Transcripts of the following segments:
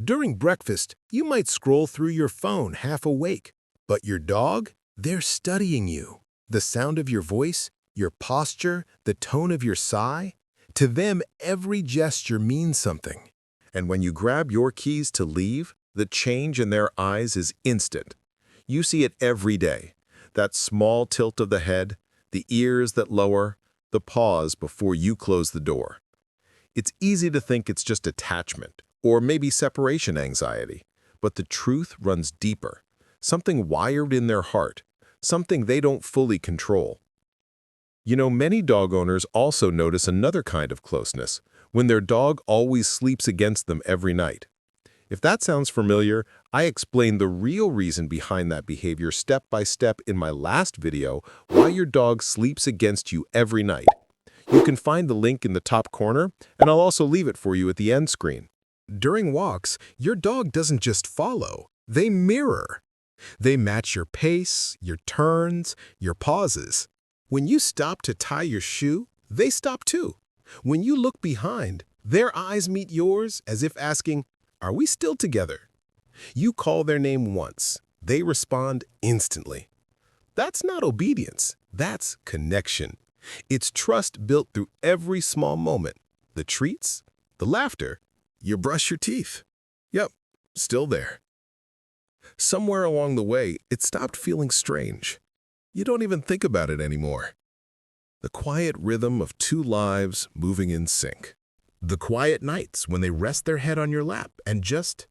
During breakfast, you might scroll through your phone half awake, but your dog, they're studying you. The sound of your voice, your posture, the tone of your sigh, to them, every gesture means something. And when you grab your keys to leave, the change in their eyes is instant. You see it every day. That small tilt of the head, the ears that lower, the pause before you close the door. It's easy to think it's just attachment, or maybe separation anxiety, but the truth runs deeper. Something wired in their heart, something they don't fully control. You know, many dog owners also notice another kind of closeness, when their dog always sleeps against them every night. If that sounds familiar, I explained the real reason behind that behavior step by step in my last video, Why Your Dog Sleeps Against You Every Night. You can find the link in the top corner, and I'll also leave it for you at the end screen. During walks, your dog doesn't just follow, they mirror. They match your pace, your turns, your pauses. When you stop to tie your shoe, they stop too. When you look behind, their eyes meet yours as if asking, "Are we still together?" You call their name once, they respond instantly. That's not obedience, that's connection. It's trust built through every small moment. The treats, the laughter, you brush your teeth. Yep, still there. Somewhere along the way, it stopped feeling strange. You don't even think about it anymore. The quiet rhythm of two lives moving in sync. The quiet nights when they rest their head on your lap and just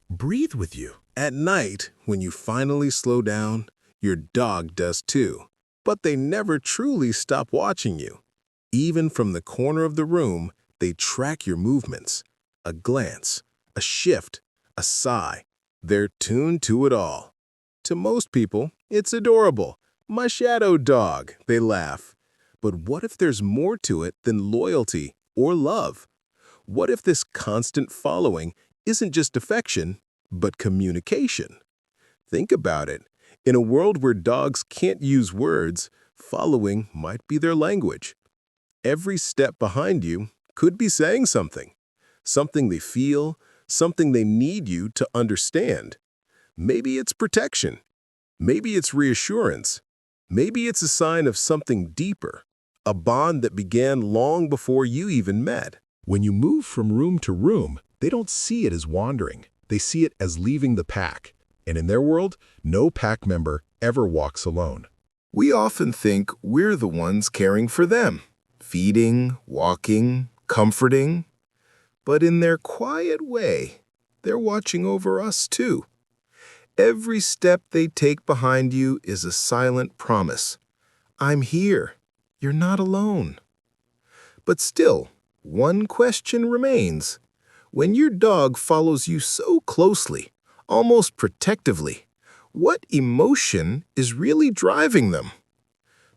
breathe with you. At night, when you finally slow down, your dog does too. But they never truly stop watching you. Even from the corner of the room, they track your movements. A glance, a shift, a sigh. They're tuned to it all. To most people, it's adorable. My shadow dog, they laugh. But what if there's more to it than loyalty or love? What if this constant following isn't just affection, but communication? Think about it. In a world where dogs can't use words, following might be their language. Every step behind you could be saying something. Something they feel, something they need you to understand. Maybe it's protection. Maybe it's reassurance. Maybe it's a sign of something deeper, a bond that began long before you even met. When you move from room to room, they don't see it as wandering. They see it as leaving the pack. And in their world, no pack member ever walks alone. We often think we're the ones caring for them, feeding, walking, comforting. But in their quiet way, they're watching over us too. Every step they take behind you is a silent promise. I'm here. You're not alone. But still, one question remains. When your dog follows you so closely, almost protectively, what emotion is really driving them?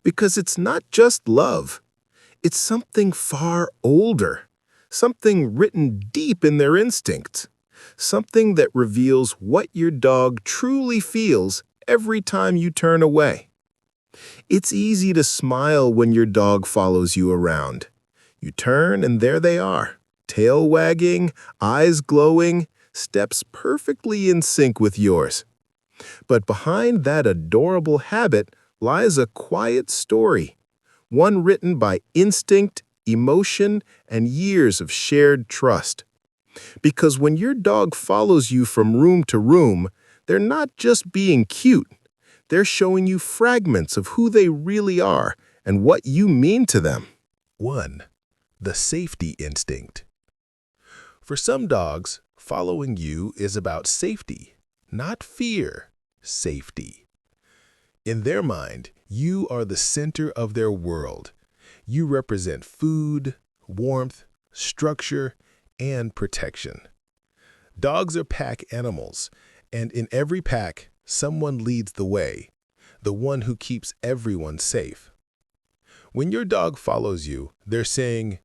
Because it's not just love. It's something far older, something written deep in their instincts, something that reveals what your dog truly feels every time you turn away. It's easy to smile when your dog follows you around. You turn and there they are, tail wagging, eyes glowing, steps perfectly in sync with yours. But behind that adorable habit lies a quiet story, one written by instinct, emotion, and years of shared trust. Because when your dog follows you from room to room, they're not just being cute. They're showing you fragments of who they really are and what you mean to them. 1. The safety instinct. For some dogs, following you is about safety, not fear, safety. In their mind, you are the center of their world. You represent food, warmth, structure, and protection. Dogs are pack animals, and in every pack, someone leads the way, the one who keeps everyone safe. When your dog follows you, they're saying,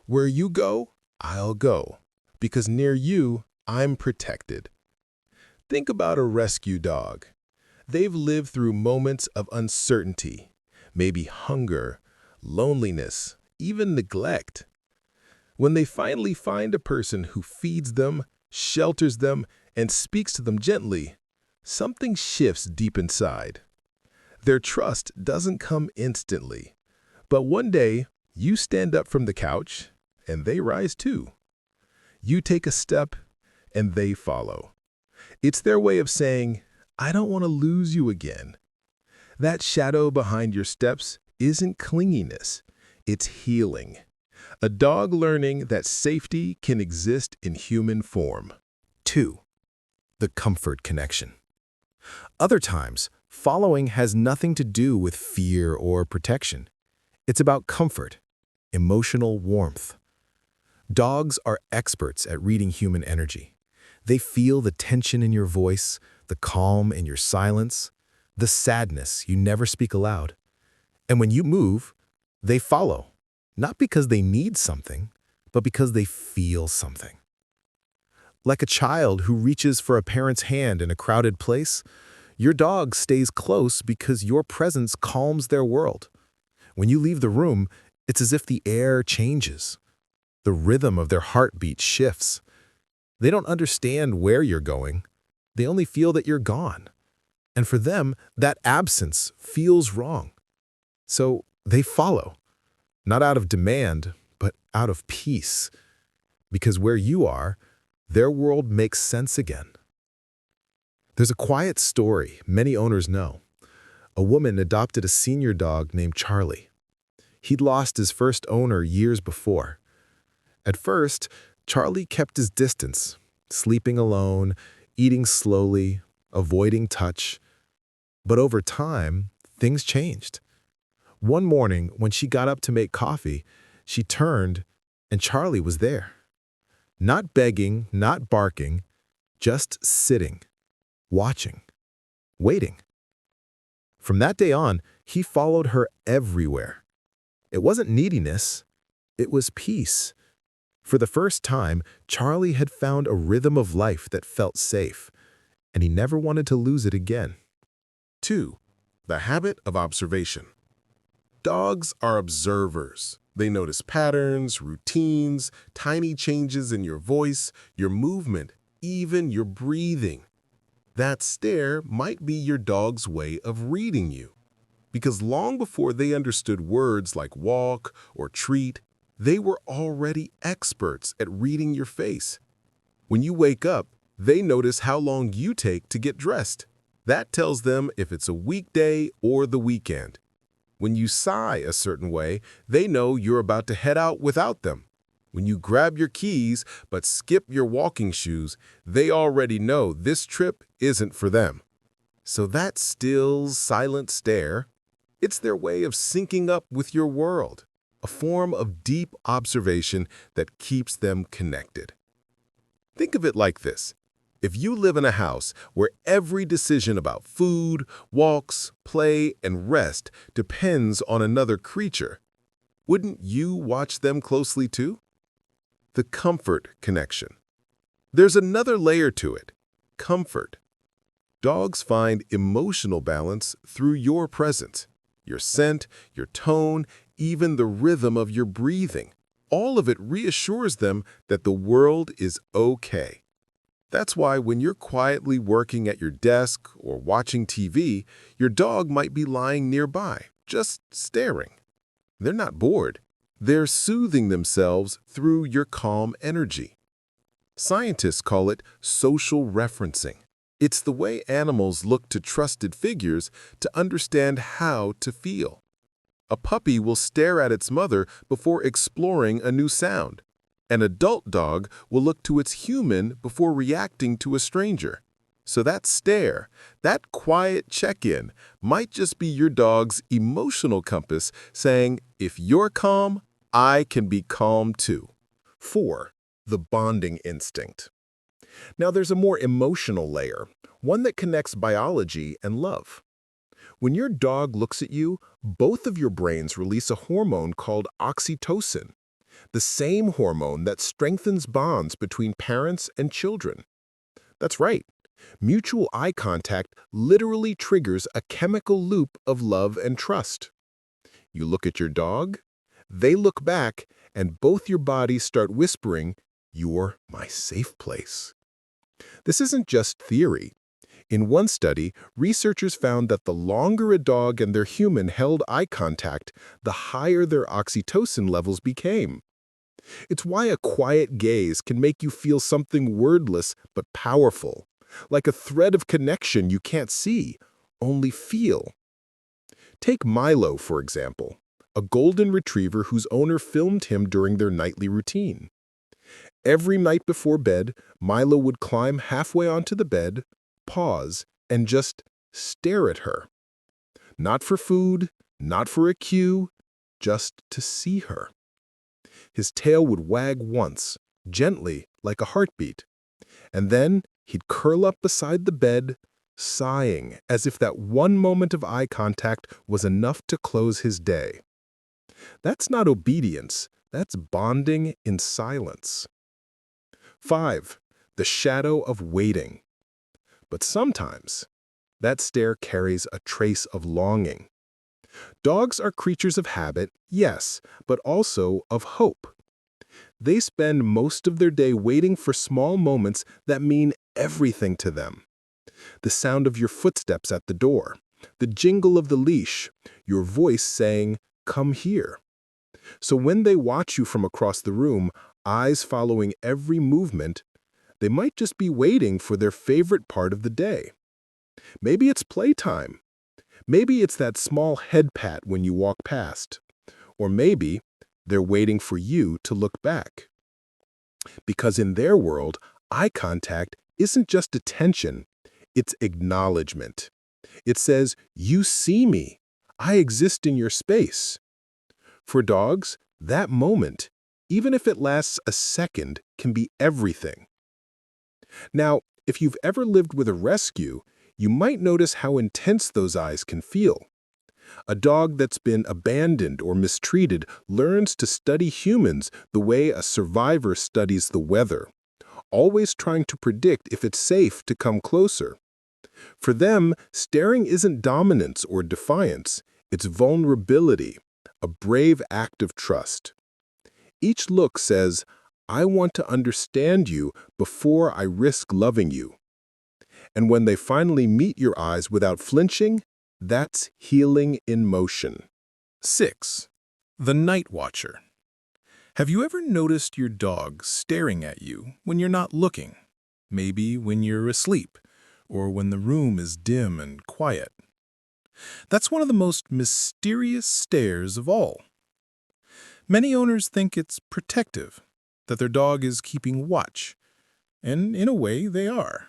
"Where you go, I'll go, because near you, I'm protected." Think about a rescue dog. They've lived through moments of uncertainty, maybe hunger, loneliness, even neglect. When they finally find a person who feeds them, shelters them, and speaks to them gently, something shifts deep inside. Their trust doesn't come instantly, but one day you stand up from the couch and they rise too. You take a step and they follow. It's their way of saying, I don't want to lose you again. That shadow behind your steps isn't clinginess, it's healing. A dog learning that safety can exist in human form. 2. The comfort connection. Other times, following has nothing to do with fear or protection. It's about comfort, emotional warmth. Dogs are experts at reading human energy. They feel the tension in your voice, the calm in your silence, the sadness you never speak aloud. And when you move, they follow, not because they need something, but because they feel something. Like a child who reaches for a parent's hand in a crowded place, your dog stays close because your presence calms their world. When you leave the room, it's as if the air changes. The rhythm of their heartbeat shifts. They don't understand where you're going. They only feel that you're gone. And for them, that absence feels wrong. So they follow, not out of demand, but out of peace. Because where you are, their world makes sense again. There's a quiet story many owners know. A woman adopted a senior dog named Charlie. He'd lost his first owner years before. At first, Charlie kept his distance, sleeping alone, eating slowly, avoiding touch. But over time, things changed. One morning, when she got up to make coffee, she turned, and Charlie was there. Not begging, not barking, just sitting, watching, waiting. From that day on, he followed her everywhere. It wasn't neediness, it was peace. For the first time, Charlie had found a rhythm of life that felt safe, and he never wanted to lose it again. 2. The habit of observation. Dogs are observers. They notice patterns, routines, tiny changes in your voice, your movement, even your breathing. That stare might be your dog's way of reading you. Because long before they understood words like walk or treat, they were already experts at reading your face. When you wake up, they notice how long you take to get dressed. That tells them if it's a weekday or the weekend. When you sigh a certain way, they know you're about to head out without them. When you grab your keys but skip your walking shoes, they already know this trip isn't for them. So that still, silent stare, it's their way of syncing up with your world, a form of deep observation that keeps them connected. Think of it like this. If you live in a house where every decision about food, walks, play, and rest depends on another creature, wouldn't you watch them closely too? The comfort connection. There's another layer to it, comfort. Dogs find emotional balance through your presence, your scent, your tone, even the rhythm of your breathing. All of it reassures them that the world is okay. That's why when you're quietly working at your desk or watching TV, your dog might be lying nearby, just staring. They're not bored. They're soothing themselves through your calm energy. Scientists call it social referencing. It's the way animals look to trusted figures to understand how to feel. A puppy will stare at its mother before exploring a new sound. An adult dog will look to its human before reacting to a stranger. So that stare, that quiet check-in, might just be your dog's emotional compass saying, if you're calm, I can be calm too. 4. The bonding instinct. Now there's a more emotional layer, one that connects biology and love. When your dog looks at you, both of your brains release a hormone called oxytocin, the same hormone that strengthens bonds between parents and children. That's right. Mutual eye contact literally triggers a chemical loop of love and trust. You look at your dog, they look back, and both your bodies start whispering, "You're my safe place." This isn't just theory. In one study, researchers found that the longer a dog and their human held eye contact, the higher their oxytocin levels became. It's why a quiet gaze can make you feel something wordless but powerful, like a thread of connection you can't see, only feel. Take Milo, for example, a golden retriever whose owner filmed him during their nightly routine. Every night before bed, Milo would climb halfway onto the bed, pause, and just stare at her. Not for food, not for a cue, just to see her. His tail would wag once, gently, like a heartbeat, and then he'd curl up beside the bed, sighing as if that one moment of eye contact was enough to close his day. That's not obedience, that's bonding in silence. 5. The shadow of waiting. But sometimes, that stare carries a trace of longing. Dogs are creatures of habit, yes, but also of hope. They spend most of their day waiting for small moments that mean everything to them. The sound of your footsteps at the door, the jingle of the leash, your voice saying, "Come here." So when they watch you from across the room, eyes following every movement, they might just be waiting for their favorite part of the day. Maybe it's playtime. Maybe it's that small head pat when you walk past. Or maybe they're waiting for you to look back. Because in their world, eye contact isn't just attention, it's acknowledgement. It says, "You see me. I exist in your space." For dogs, that moment, even if it lasts a second, can be everything. Now, if you've ever lived with a rescue, you might notice how intense those eyes can feel. A dog that's been abandoned or mistreated learns to study humans the way a survivor studies the weather, always trying to predict if it's safe to come closer. For them, staring isn't dominance or defiance, it's vulnerability, a brave act of trust. Each look says, "I want to understand you before I risk loving you." And when they finally meet your eyes without flinching, that's healing in motion. 6. The Night Watcher. Have you ever noticed your dog staring at you when you're not looking? Maybe when you're asleep, or when the room is dim and quiet. That's one of the most mysterious stares of all. Many owners think it's protective, that their dog is keeping watch, and in a way they are.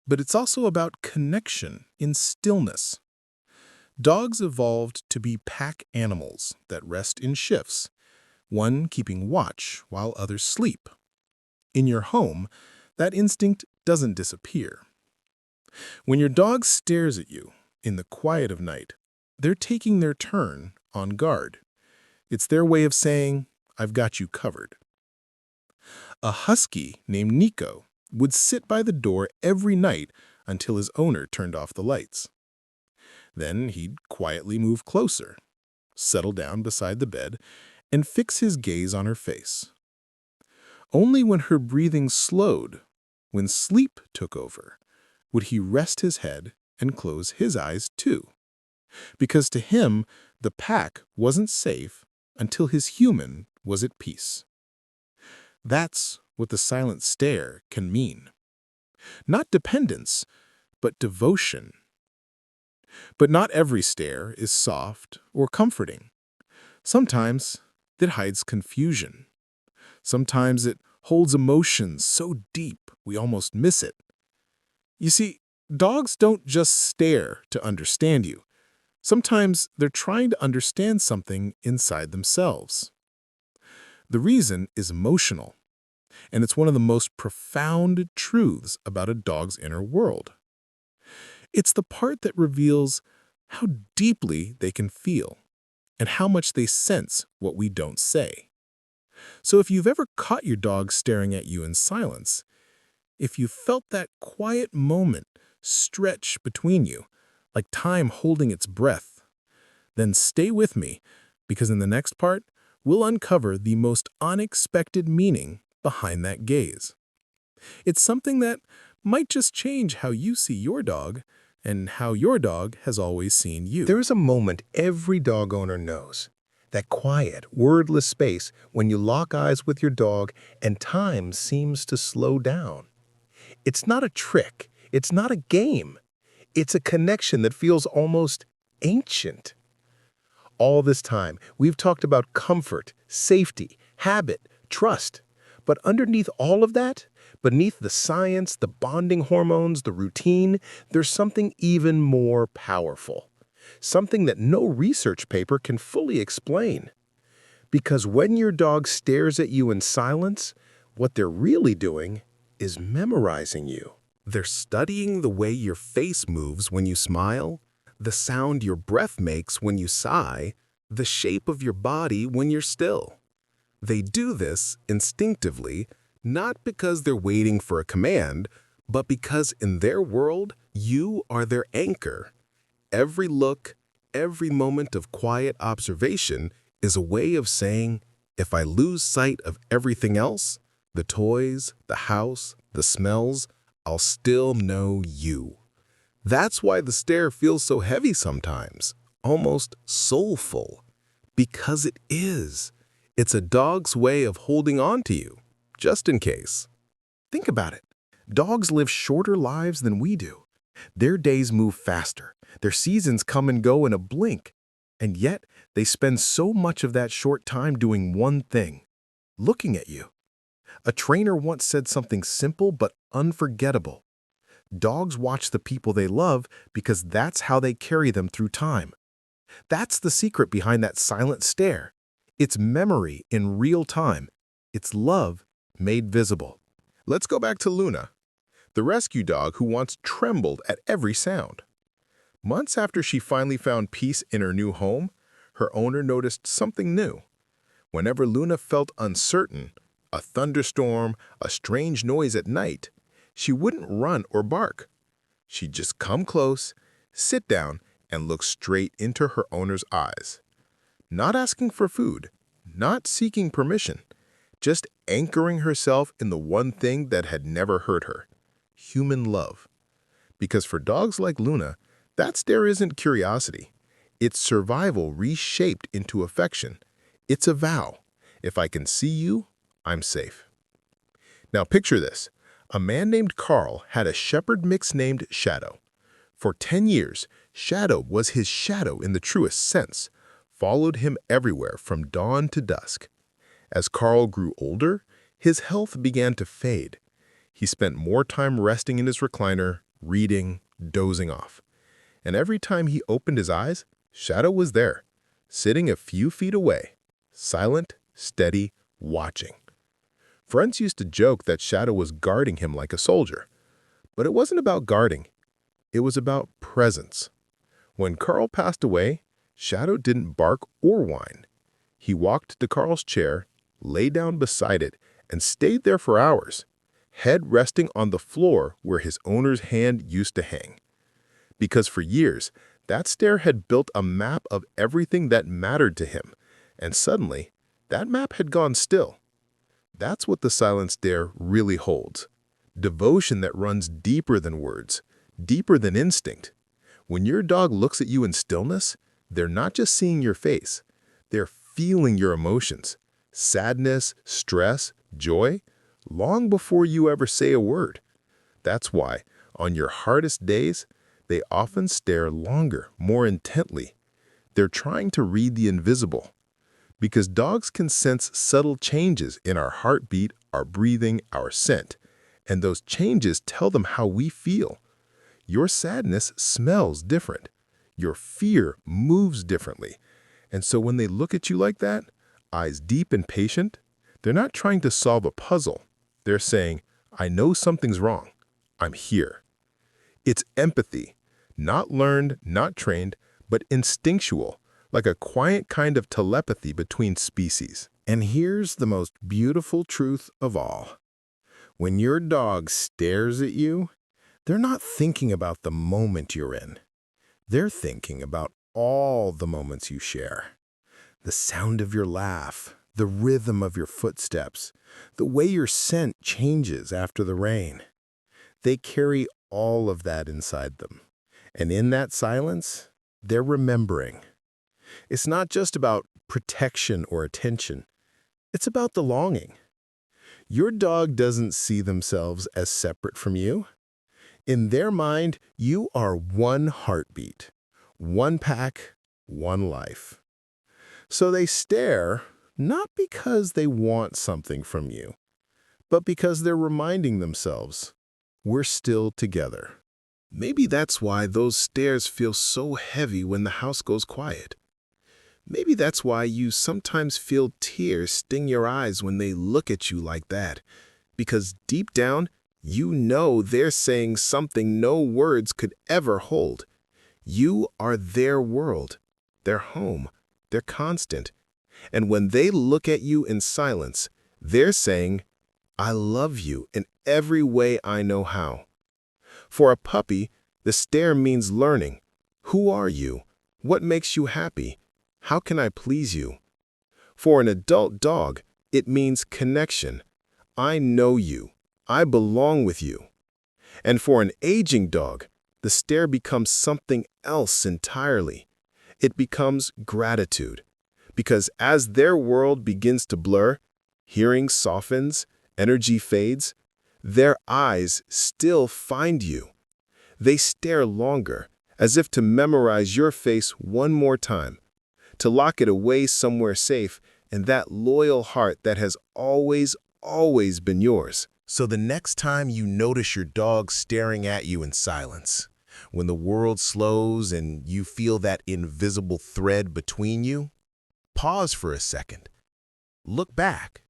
But it's also about connection in stillness. Dogs evolved to be pack animals that rest in shifts, one keeping watch while others sleep. In your home, that instinct doesn't disappear. When your dog stares at you in the quiet of night, they're taking their turn on guard. It's their way of saying, "I've got you covered." A husky named Nico would sit by the door every night until his owner turned off the lights. Then he'd quietly move closer, settle down beside the bed, and fix his gaze on her face. Only when her breathing slowed, when sleep took over, would he rest his head and close his eyes too. Because to him, the pack wasn't safe until his human was at peace. That's what the silent stare can mean. Not dependence, but devotion. But not every stare is soft or comforting. Sometimes it hides confusion. Sometimes it holds emotions so deep we almost miss it. You see, dogs don't just stare to understand you. Sometimes they're trying to understand something inside themselves. The reason is emotional, and it's one of the most profound truths about a dog's inner world. It's the part that reveals how deeply they can feel and how much they sense what we don't say. So if you've ever caught your dog staring at you in silence, if you felt that quiet moment stretch between you, like time holding its breath, then stay with me, because in the next part, we'll uncover the most unexpected meaning behind that gaze. It's something that might just change how you see your dog and how your dog has always seen you. There is a moment every dog owner knows. That quiet, wordless space when you lock eyes with your dog and time seems to slow down. It's not a trick. It's not a game. It's a connection that feels almost ancient. All this time, we've talked about comfort, safety, habit, trust. But underneath all of that, beneath the science, the bonding hormones, the routine, there's something even more powerful. Something that no research paper can fully explain. Because when your dog stares at you in silence, what they're really doing is memorizing you. They're studying the way your face moves when you smile, the sound your breath makes when you sigh, the shape of your body when you're still. They do this instinctively, not because they're waiting for a command, but because in their world, you are their anchor. Every look, every moment of quiet observation is a way of saying, if I lose sight of everything else, the toys, the house, the smells, I'll still know you. That's why the stare feels so heavy sometimes, almost soulful. Because it is. It's a dog's way of holding on to you, just in case. Think about it. Dogs live shorter lives than we do. Their days move faster. Their seasons come and go in a blink. And yet, they spend so much of that short time doing one thing, looking at you. A trainer once said something simple but unforgettable. Dogs watch the people they love because that's how they carry them through time. That's the secret behind that silent stare. It's memory in real time. It's love made visible. Let's go back to Luna, the rescue dog who once trembled at every sound. Months after she finally found peace in her new home, her owner noticed something new. Whenever Luna felt uncertain, a thunderstorm, a strange noise at night, she wouldn't run or bark. She'd just come close, sit down, and look straight into her owner's eyes. Not asking for food, not seeking permission, just anchoring herself in the one thing that had never hurt her, human love. Because for dogs like Luna, that stare isn't curiosity. It's survival reshaped into affection. It's a vow. If I can see you, I'm safe. Now picture this. A man named Carl had a shepherd mix named Shadow. For 10 years, Shadow was his shadow in the truest sense, followed him everywhere from dawn to dusk. As Carl grew older, his health began to fade. He spent more time resting in his recliner, reading, dozing off. And every time he opened his eyes, Shadow was there, sitting a few feet away, silent, steady, watching. Friends used to joke that Shadow was guarding him like a soldier. But it wasn't about guarding. It was about presence. When Carl passed away, Shadow didn't bark or whine. He walked to Carl's chair, lay down beside it, and stayed there for hours, head resting on the floor where his owner's hand used to hang. Because for years, that stare had built a map of everything that mattered to him, and suddenly, that map had gone still. That's what the silent stare really holds. Devotion that runs deeper than words, deeper than instinct. When your dog looks at you in stillness, they're not just seeing your face. They're feeling your emotions, sadness, stress, joy, long before you ever say a word. That's why, on your hardest days, they often stare longer, more intently. They're trying to read the invisible. Because dogs can sense subtle changes in our heartbeat, our breathing, our scent. And those changes tell them how we feel. Your sadness smells different. Your fear moves differently. And so when they look at you like that, eyes deep and patient, they're not trying to solve a puzzle. They're saying, I know something's wrong. I'm here. It's empathy, not learned, not trained, but instinctual, like a quiet kind of telepathy between species. And here's the most beautiful truth of all. When your dog stares at you, they're not thinking about the moment you're in. They're thinking about all the moments you share. The sound of your laugh, the rhythm of your footsteps, the way your scent changes after the rain. They carry all of that inside them. And in that silence, they're remembering. It's not just about protection or attention. It's about the longing. Your dog doesn't see themselves as separate from you. In their mind, you are one heartbeat, one pack, one life. So they stare, not because they want something from you, but because they're reminding themselves, we're still together. Maybe that's why those stares feel so heavy when the house goes quiet. Maybe that's why you sometimes feel tears sting your eyes when they look at you like that. Because deep down, you know they're saying something no words could ever hold. You are their world, their home, their constant. And when they look at you in silence, they're saying, I love you in every way I know how. For a puppy, the stare means learning. Who are you? What makes you happy? How can I please you? For an adult dog, it means connection. I know you. I belong with you. And for an aging dog, the stare becomes something else entirely. It becomes gratitude. Because as their world begins to blur, hearing softens, energy fades, their eyes still find you. They stare longer, as if to memorize your face one more time, to lock it away somewhere safe in that loyal heart that has always been yours. So the next time you notice your dog staring at you in silence, when the world slows and you feel that invisible thread between you, pause for a second. Look back,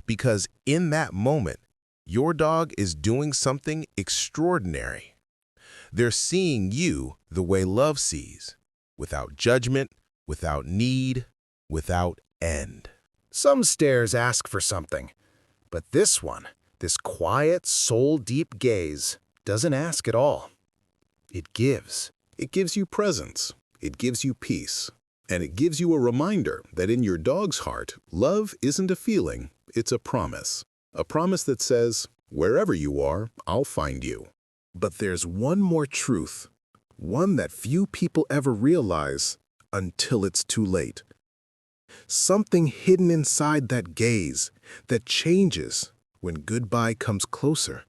because in that moment, your dog is doing something extraordinary. They're seeing you the way love sees, without judgment, without need, without end. Some stares ask for something, but this one, this quiet, soul-deep gaze, doesn't ask at all. It gives. It gives you presence. It gives you peace. And it gives you a reminder that in your dog's heart, love isn't a feeling, it's a promise. A promise that says, wherever you are, I'll find you. But there's one more truth, one that few people ever realize until it's too late. Something hidden inside that gaze that changes when goodbye comes closer.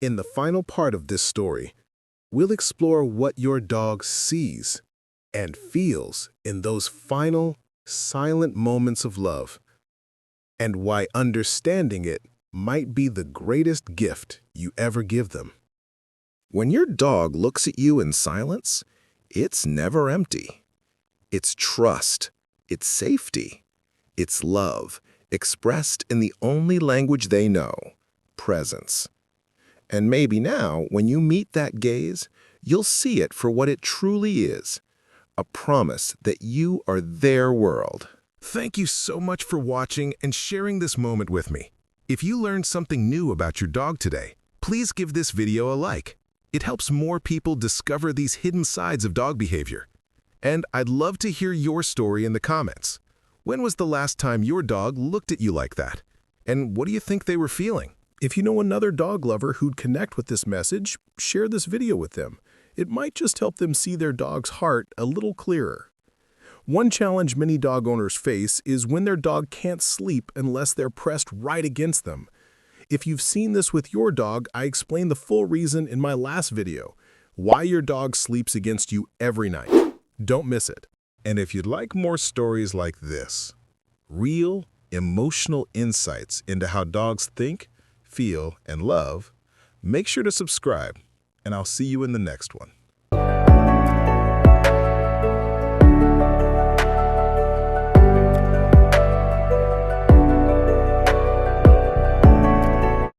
In the final part of this story, we'll explore what your dog sees and feels in those final, silent moments of love, and why understanding it might be the greatest gift you ever give them. When your dog looks at you in silence, it's never empty. It's trust, it's safety, it's love, expressed in the only language they know, presence. And maybe now, when you meet that gaze, you'll see it for what it truly is, a promise that you are their world. Thank you so much for watching and sharing this moment with me. If you learned something new about your dog today, please give this video a like. It helps more people discover these hidden sides of dog behavior. And I'd love to hear your story in the comments. When was the last time your dog looked at you like that? And what do you think they were feeling? If you know another dog lover who'd connect with this message, share this video with them. It might just help them see their dog's heart a little clearer. One challenge many dog owners face is when their dog can't sleep unless they're pressed right against them. If you've seen this with your dog, I explained the full reason in my last video, why your dog sleeps against you every night. Don't miss it. And if you'd like more stories like this, real, emotional insights into how dogs think, feel, and love, make sure to subscribe, and I'll see you in the next one.